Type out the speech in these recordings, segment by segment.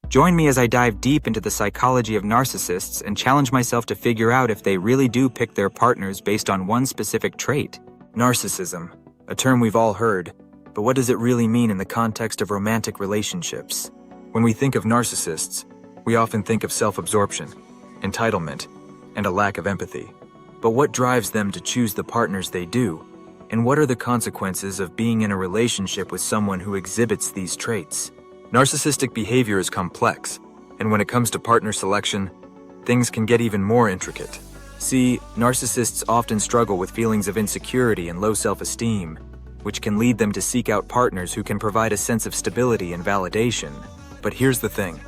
Join me as I dive deep into the psychology of narcissists and challenge myself to figure out if they really do pick their partners based on one specific trait. Narcissism, a term we've all heard, but what does it really mean in the context of romantic relationships? When we think of narcissists, we often think of self-absorption, entitlement, and a lack of empathy. But what drives them to choose the partners they do? And what are the consequences of being in a relationship with someone who exhibits these traits? Narcissistic behavior is complex, and when it comes to partner selection, things can get even more intricate. See, narcissists often struggle with feelings of insecurity and low self-esteem, which can lead them to seek out partners who can provide a sense of stability and validation. But here's the thing.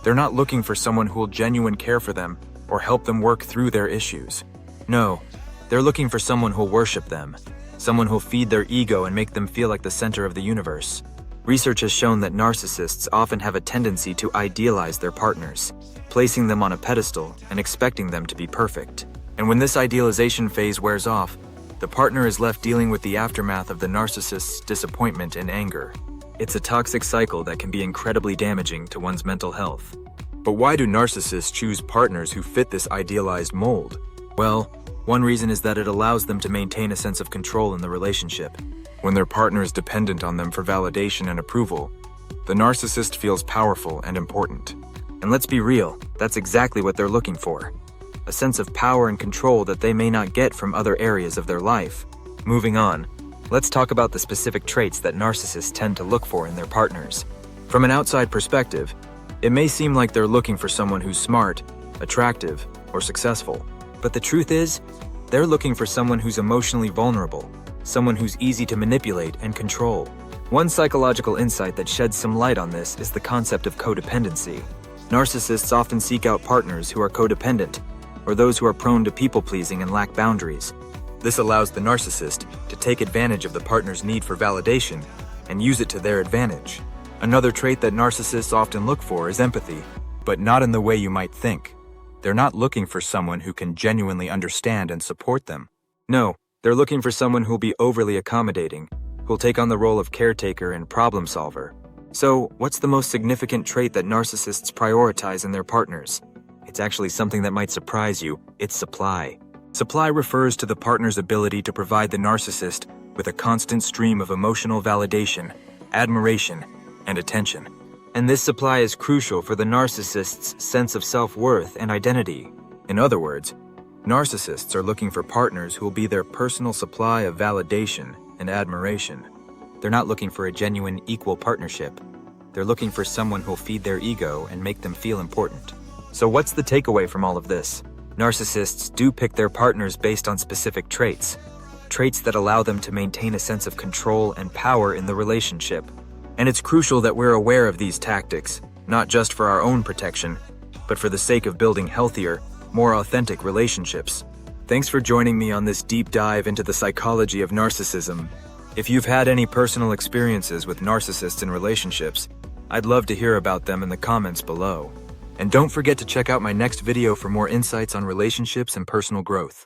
They're not looking for someone who will genuinely care for them or help them work through their issues. No, they're looking for someone who'll worship them, someone who'll feed their ego and make them feel like the center of the universe. Research has shown that narcissists often have a tendency to idealize their partners, placing them on a pedestal and expecting them to be perfect. And when this idealization phase wears off, the partner is left dealing with the aftermath of the narcissist's disappointment and anger. It's a toxic cycle that can be incredibly damaging to one's mental health. But why do narcissists choose partners who fit this idealized mold? Well, one reason is that it allows them to maintain a sense of control in the relationship. When their partner is dependent on them for validation and approval, the narcissist feels powerful and important. And let's be real, that's exactly what they're looking for. A sense of power and control that they may not get from other areas of their life. Moving on, let's talk about the specific traits that narcissists tend to look for in their partners. From an outside perspective, it may seem like they're looking for someone who's smart, attractive, or successful. But the truth is, they're looking for someone who's emotionally vulnerable, someone who's easy to manipulate and control. One psychological insight that sheds some light on this is the concept of codependency. Narcissists often seek out partners who are codependent, or those who are prone to people-pleasing and lack boundaries. This allows the narcissist to take advantage of the partner's need for validation and use it to their advantage. Another trait that narcissists often look for is empathy, but not in the way you might think. They're not looking for someone who can genuinely understand and support them. No, they're looking for someone who'll be overly accommodating, who'll take on the role of caretaker and problem solver. So, what's the most significant trait that narcissists prioritize in their partners? It's actually something that might surprise you. It's supply. Supply refers to the partner's ability to provide the narcissist with a constant stream of emotional validation, admiration, and attention. And this supply is crucial for the narcissist's sense of self-worth and identity. In other words, narcissists are looking for partners who will be their personal supply of validation and admiration. They're not looking for a genuine equal partnership. They're looking for someone who'll feed their ego and make them feel important. So what's the takeaway from all of this? Narcissists do pick their partners based on specific traits that allow them to maintain a sense of control and power in the relationship. And it's crucial that we're aware of these tactics, not just for our own protection, but for the sake of building healthier, more authentic relationships. Thanks for joining me on this deep dive into the psychology of narcissism. If you've had any personal experiences with narcissists in relationships, I'd love to hear about them in the comments below. And don't forget to check out my next video for more insights on relationships and personal growth.